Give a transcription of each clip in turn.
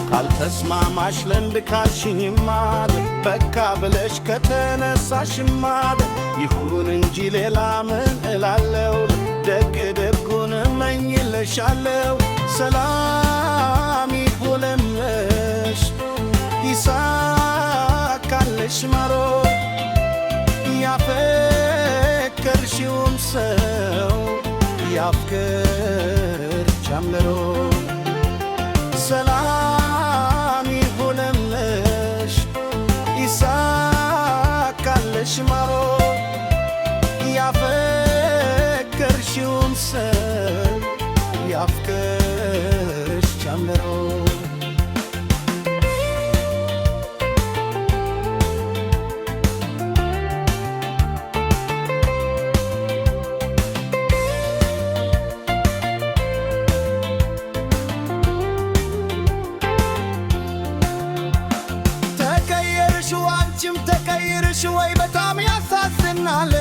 ካልተስማማሽ ለንድ ካልሽኝማል በቃ ብለሽ ከተነሳሽማ ይሁን እንጂ ሌላ ምን እላለው ደግ ደጉን እመኝልሻለው ሰላም ይሁንልሽ ይሳካልሽ መሮ ያፈቀርሽውም ሰው ያፍቅር ጨምሮ ሰላም ይሁንልሽ ይሳካልሽ መሮ ያፈቀርሽውም ሰው ያፍቅርሽ ጨምሮ ተቀይርሽ ወይ በጣም ያሳዝናል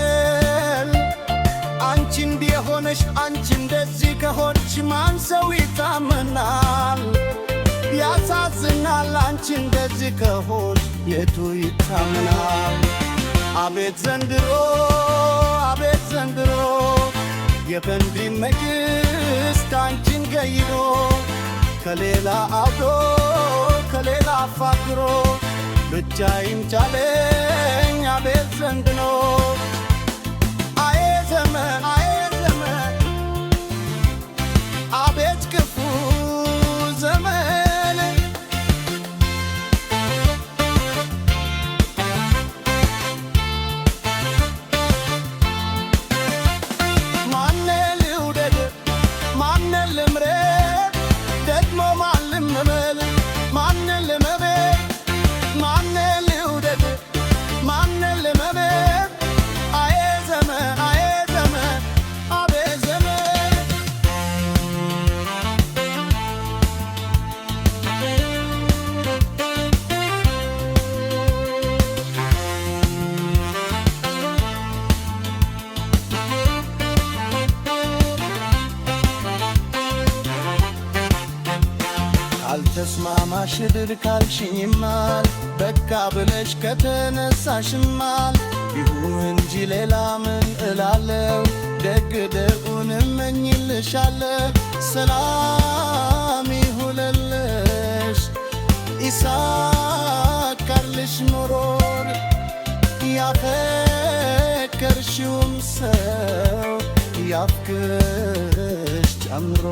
አንቺ እንዲህ ሆነሽ አንቺ እንደዚህ ከሆንሽ ማን ሰው ይታመናል ያሳዝናል አንቺ እንደዚህ ከሆንሽ የቱ ይታመናል አቤት ዘንድሮ የፈንዲ መንግሥት አንቺን ገይሮ ከሌላ አብዶ ከሌላ አፋቅሮ ብቻ ይምቻለኝ አቤት ዘንድሮ አዬ ዘመን አቤት ክፉ ዘመን ማነ ልውደድ ማነ ልምረጥ ደግሞ ማን ልመል ማነ ልመቤት ማነ ልውደድ ማነ ልመቤት አዬ ዘመን አቤት ዘመን ካልተስማማሽ ድር ካልሽኝማል በቃ ብለሽ ከተነሳሽማል ይሁን እንጂ ሌላ ምን እላለው ደግ ደጉን እመኝልሻለው ሰላም ይሁንልሽ ይሳካልሽ ኑሮን ያፈቀርሽውም ሰው ያፍቅርሽ ጨምሮ